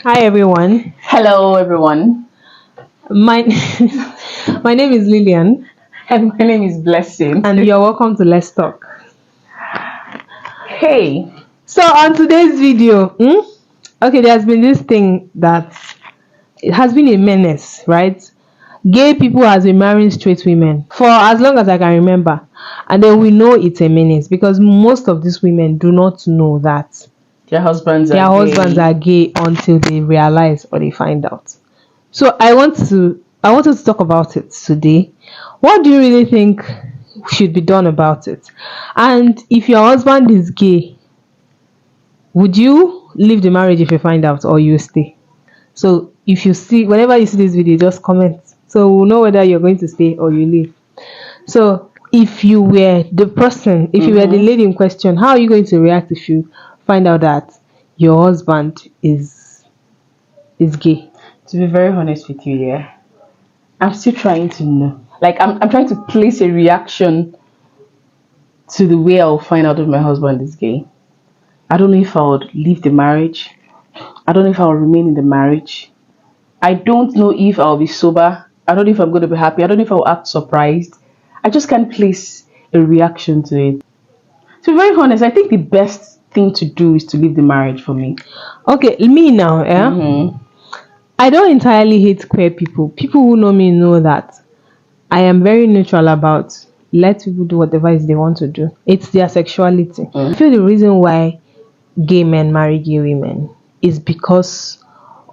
Hi everyone. Hello, everyone, My my name is Lillian and my name is Blessing. and you're welcome to Let's Talk. Hey, So on today's video, okay, there's been this thing that it has been a menace, right? Gay people has been marrying straight women for as long as I can remember. And then we know it's a menace because most of these women do not know that their husbands are their husbands gay. are gay until they realize or they find out. So I wanted to talk about it today. What do you really think should be done about it? And if your husband is gay, would you leave the marriage if you find out or you stay? So if you see whenever you see this video, just comment. So we'll know whether you're going to stay or you leave. So if you were the person, if you were the Mm-hmm. lady in question, how are you going to react if you find out that your husband is gay? To be very honest with you, yeah, I'm still trying to know. Like, I'm trying to place a reaction to the way I'll find out if my husband is gay. I don't know if I would leave the marriage. I don't know if I'll remain in the marriage. I don't know if I'll be sober. I don't know if I'm going to be happy. I don't know if I'll act surprised. I just can't place a reaction to it. To be very honest, I think the best thing to do is to leave the marriage for me. Okay, me now, yeah. Mm-hmm. I don't entirely hate queer people. People who know me know that I am very neutral about let people do whatever it is they want to do. It's their sexuality. I feel the reason why gay men marry gay women is because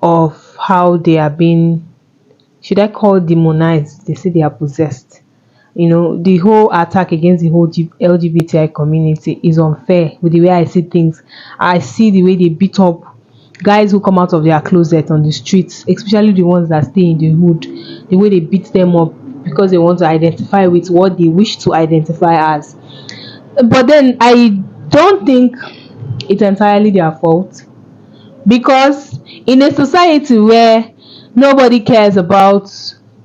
of how they are being, should I call demonized? They say they are possessed. The whole attack against the whole LGBTI community is unfair with the way I see things. I see the way they beat up guys who come out of their closet on the streets, especially the ones that stay in the hood, the way they beat them up because they want to identify with what they wish to identify as. But then I don't think it's entirely their fault because in a society where nobody cares about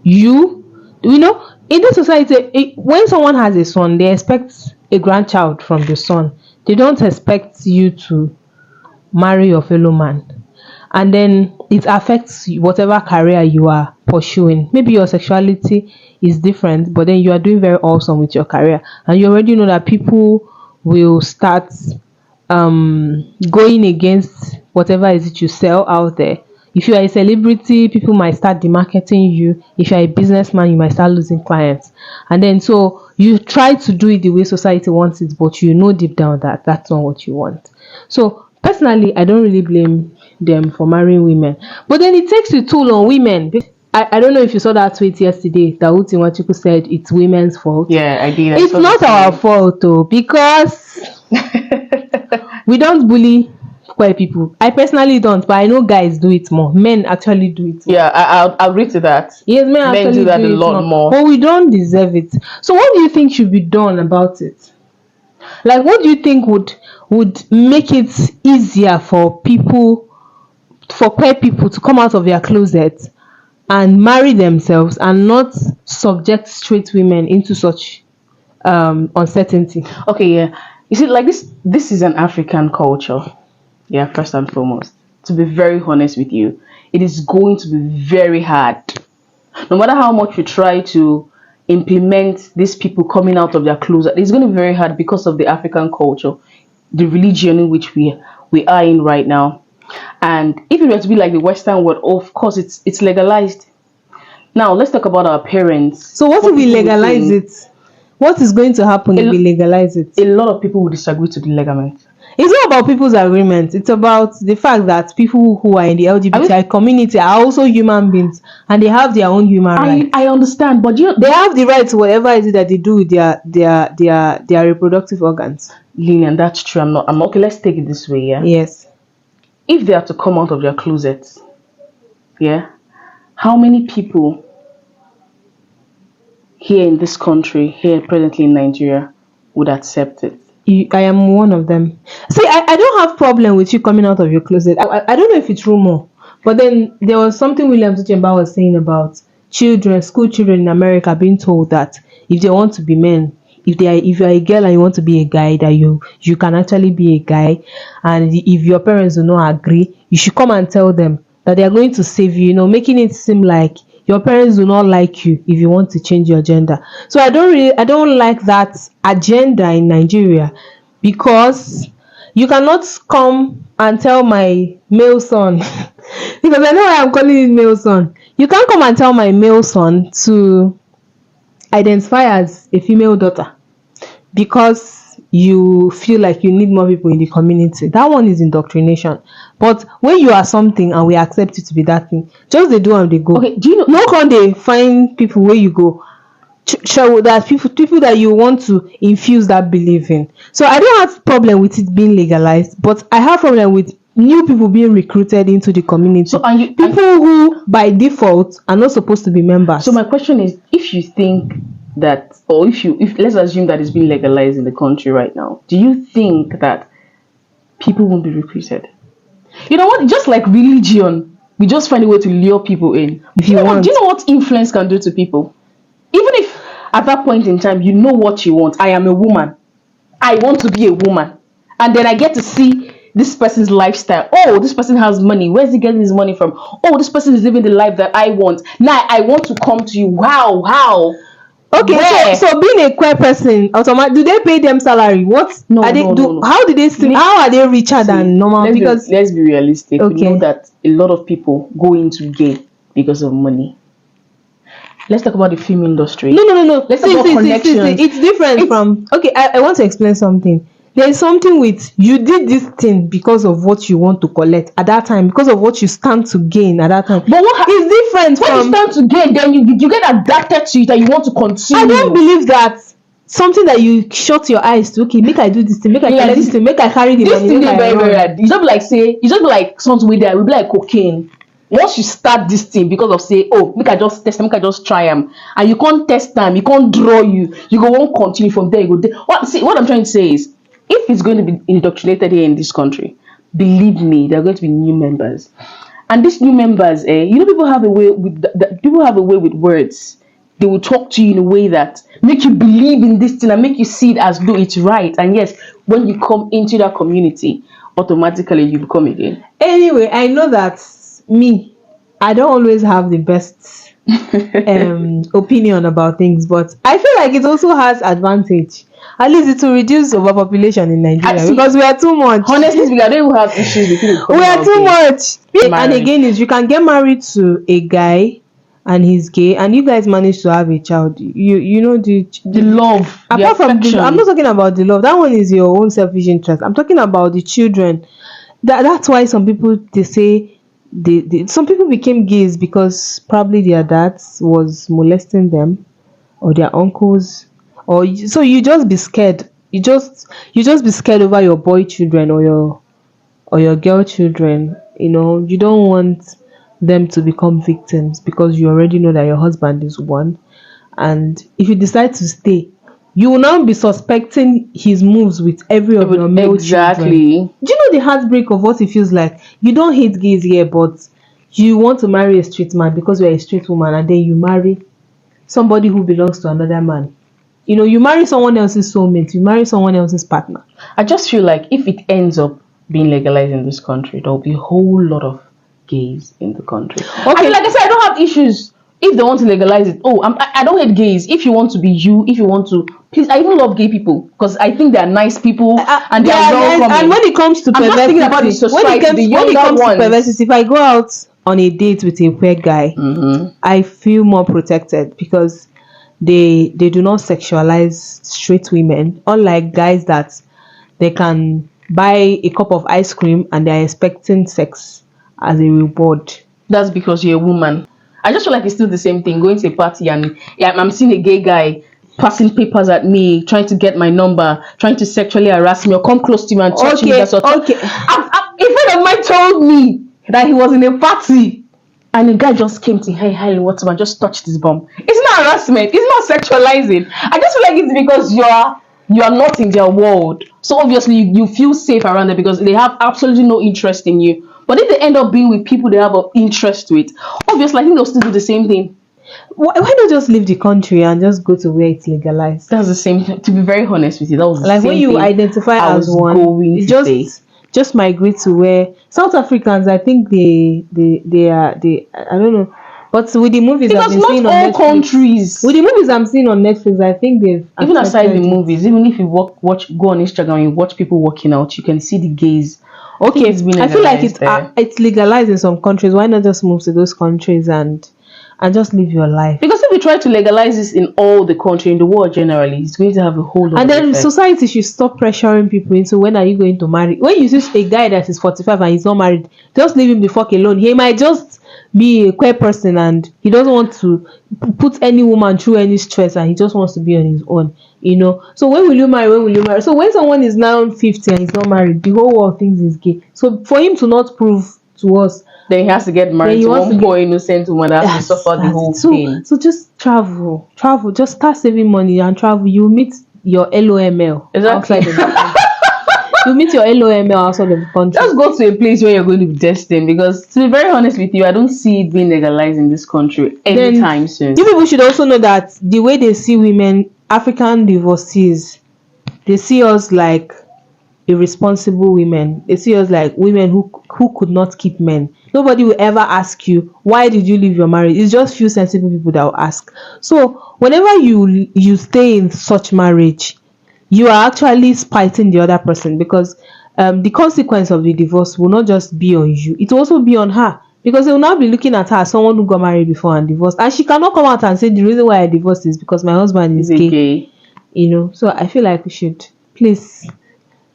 you, in this society, when someone has a son, they expect a grandchild from the son. They don't expect you to marry your fellow man, and then it affects whatever career you are pursuing. Maybe your sexuality is different, but then you are doing very awesome with your career, and you already know that people will start going against whatever is it you sell out there. If you are a celebrity, people might start demarketing you. If you are a businessman, you might start losing clients. And then so you try to do it the way society wants it, but you know deep down that that's not what you want. So personally, I don't really blame them for marrying women. But then it takes a toll on women. I don't know if you saw that tweet yesterday that Uti Nwachukwu said it's women's fault. Yeah, I did. I It's saw the not our tweet. fault though, because we don't bully queer people. I personally don't, but I know guys do it more. Men actually do it more. Yeah, I'll agree to that. Yes, men Men do actually that a do it lot more, more. but we don't deserve it. So, what do you think should be done about it? Like, what do you think would make it easier for people, for queer people, to come out of their closet and marry themselves and not subject straight women into such uncertainty? Okay, yeah. You see, like this is an African culture. Yeah, first and foremost. To be very honest with you, it is going to be very hard. No matter how much we try to implement these people coming out of their closet, it's going to be very hard because of the African culture, the religion in which we are in right now. And if it were to be like the Western world, of course it's legalized. Now let's talk about our parents. So, what if we people would legalize think. it? What is going to happen if we legalize it? A lot of people will disagree to the legament. It's not about people's agreement. It's about the fact that people who are in the LGBTI community are also human beings and they have their own human rights. I understand, but They have the right to whatever it is that they do with their reproductive organs. Lillian, that's true. I'm not okay. Let's take it this way, yeah. Yes. If they are to come out of their closets, yeah, how many people here in this country, here presently in Nigeria, would accept it? I am one of them. See, I don't have problem with you coming out of your closet. I don't know if it's rumor, but then there was something William Tuchemba was saying about school children in America being told that if they want to be men, if you are a girl and you want to be a guy, that you can actually be a guy, and if your parents do not agree, you should come and tell them that they are going to save you, making it seem like your parents do not like you if you want to change your gender. So I don't like that agenda in Nigeria, because you cannot come and tell my male son because I know why I'm calling it male son. You can't come and tell my male son to identify as a female daughter because you feel like you need more people in the community. That one is indoctrination. But when you are something and we accept you to be that thing, just they do and they go. Okay, do you know? No can they find people where you go show that people that you want to infuse that belief in. So I don't have problem with it being legalized, but I have problem with new people being recruited into the community. So people who by default are not supposed to be members. So my question is, if you think that, or if let's assume that it's being legalized in the country right now, do you think that people won't be recruited? You know what? Just like religion, we just find a way to lure people in. If you want. Do you know what influence can do to people? Even if at that point in time you know what you want. I am a woman. I want to be a woman, and then I get to see this person's lifestyle. Oh, this person has money. Where's he getting his money from? Oh, this person is living the life that I want. Now I want to come to you. Wow, how? Okay, so being a queer person, do they pay them salary? What No, are they no, do? no, no. How do they see? How are they richer than normal? Let's be realistic. We Okay. know that a lot of people go into gay because of money. Let's talk about the film industry. No. Let's talk about connections. It's different from. Okay, I want to explain something. There is something with you did this thing because of what you want to collect at that time, because of what you stand to gain at that time. But what is different when from you stand to gain, then you get adapted to it and you want to continue. I don't believe that something that you shut your eyes to. Okay, make I do this thing, make I collect this thing, make I carry the this money. thing Make dey I very run. hard. You just be like say, you just be like something with there. We be like cocaine. Once you start this thing because of say, oh, make I just test, make I just try them, and you can't test them, you can't draw you go won't continue from there. You go there. What I'm trying to say is, if it's going to be indoctrinated here in this country, believe me, there are going to be new members, and these new members, people have a way with people have a way with words. They will talk to you in a way that make you believe in this thing and make you see it as though it's right. And yes, when you come into that community, automatically you become again. Anyway, I know that I don't always have the best opinion about things, but I feel like it also has advantage. At least it will reduce overpopulation in Nigeria because we are too much. Honestly speaking, I don't even have issues with it. We are too much. And again, is you can get married to a guy and he's gay, and you guys manage to have a child. You know the love. Apart from I'm not talking about the love. That one is your own selfish interest. I'm talking about the children. That's why some people they say some people became gays because probably their dads was molesting them or their uncles, or so you just be scared. You just be scared over your boy children or your girl children. You don't want them to become victims because you already know that your husband is one, and if you decide to stay, you will now be suspecting his moves with every of your male children. Do you know the heartbreak of what it feels like? You don't hate gays here, but you want to marry a straight man because you're a straight woman, and then you marry somebody who belongs to another man. You marry someone else's soulmate, you marry someone else's partner. I just feel like if it ends up being legalized in this country, there'll be a whole lot of gays in the country. Okay, like I said, I don't have issues if they want to legalize it. I don't hate gays. If you want to be you, if you want to, please. I even love gay people because I think they're nice people and they're welcoming. And when it comes to perversity, if I go out on a date with a queer guy, I feel more protected because they do not sexualize straight women, unlike guys that they can buy a cup of ice cream and they're expecting sex as a reward. That's because you're a woman. I just feel like it's still the same thing. Going to a party and I'm seeing a gay guy passing papers at me, trying to get my number, trying to sexually harass me or come close to me and touch me. That's what. Okay. A friend of mine told me that he was in a party and a guy just came to hey, what's up? And just touched his bum. It's not harassment. It's not sexualizing. I just feel like it's because you are not in their world. So obviously you feel safe around them because they have absolutely no interest in you. But if they end up being with people they have an interest with, obviously I think they'll still do the same thing. Why not just leave the country and just go to where it's legalized? That's the same thing. To be very honest with you, that was the like same when you thing identify as one. It's just just migrate to where South Africans, I think they I don't know. But with the movies I've Because been seeing not on all Netflix, countries, with the movies I'm seeing on Netflix, I think they've even aside the accepted it. movies, even if you go on Instagram and you watch people working out, you can see the gays. Okay, It's been I feel like legalized there. it's legalized in some countries. Why not just move to those countries and just live your life? Because if we try to legalize this in all the country, in the world generally, it's going to have a whole lot And of then effect. society should stop pressuring people into when are you going to marry. When you see a guy that is 45 and he's not married, just leave him the fuck alone. He might just be a queer person and he doesn't want to put any woman through any stress and he just wants to be on his own, you know. So when will you marry? When will you marry? So when someone is now 50 and he's not married, the whole world thinks he's gay. So for him to not prove to us, then he has to get married to one poor innocent woman that has to suffer the whole pain. So just travel, just start saving money and travel. You meet your LOML Exactly. outside of the country. You meet your LOML outside of the country. Just go to a place where you're going to be destined, because to be very honest with you, I don't see it being legalized in this country anytime soon. You people should also know that the way they see women, African divorcees, they see us like irresponsible women. They see us like women who could not keep men. Nobody will ever ask you why did you leave your marriage. It's just few sensible people that will ask. So whenever you stay in such marriage, you are actually spiting the other person, because the consequence of the divorce will not just be on you, it will also be on her, because they will now be looking at her as someone who got married before and divorced, and she cannot come out and say the reason why I divorced is because my husband is gay. You know, so I feel like we should please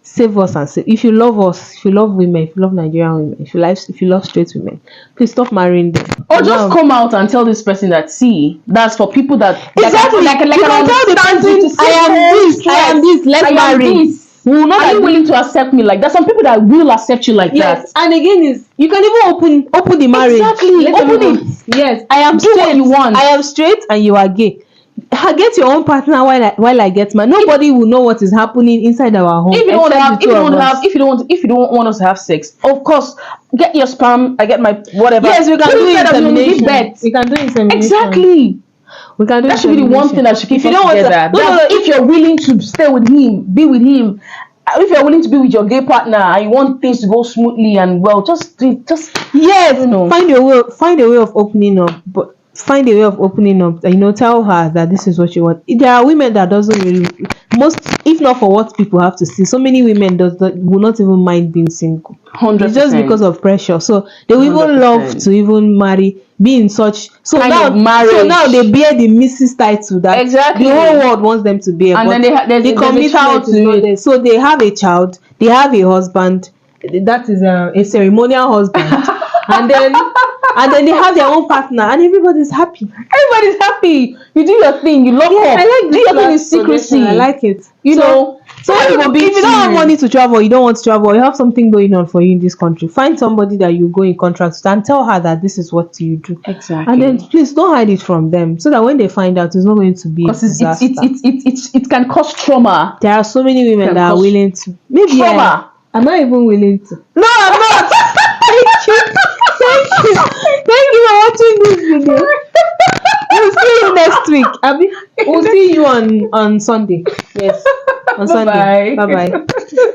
save us and save. If you love us, if you love women, if you love Nigerian women, if you love straight women, please stop marrying them. Or just come out and tell this person that, see, that's for people that exactly. Like you can tell the person, I am this, let's marry. Will not are you willing to accept me like that? Some people that will accept you like that. And again, is you can even open the marriage. Exactly. Open it. Yes, I am Do straight. what you want. I am straight and you are gay. Get your own partner while I get mine. Nobody will know what is happening inside our home. If you don't want us to have sex, of course, get your sperm. I get my whatever. Yes, we can do insemination. We can do insemination. Exactly. We can do that should be the one thing that should keep us together. If you're willing to stay with him, be with him. If you're willing to be with your gay partner and you want things to go smoothly and well, just yes, find a way of opening up. But find a way of opening up, and tell her that this is what you want. There are women that doesn't really, most, if not for what people have to see, so many women will not even mind being single. 100%. It's just because of pressure. So they will even love to even marry, be in such kind of marriage. So now they bear the Mrs. title that the whole world wants them to bear. And then there's a child to it. So they have a child, they have a husband. That is a ceremonial husband. and then they have their own partner, and everybody's happy. Everybody's happy. You do your thing. You lock up. I like do your thing in secrecy. I like it. So if you don't have money to travel, you don't want to travel, you have something going on for you in this country, find somebody that you go in contract with and tell her that this is what you do. Exactly. And then please don't hide it from them, so that when they find out, it's not going to be a disaster. It can cause trauma. There are so many women that are willing to. Maybe trauma. I'm not even willing to. No, I'm not. Thank you for watching this video. We'll see you next week. We'll see you on Sunday. Yes, on Sunday. Bye bye.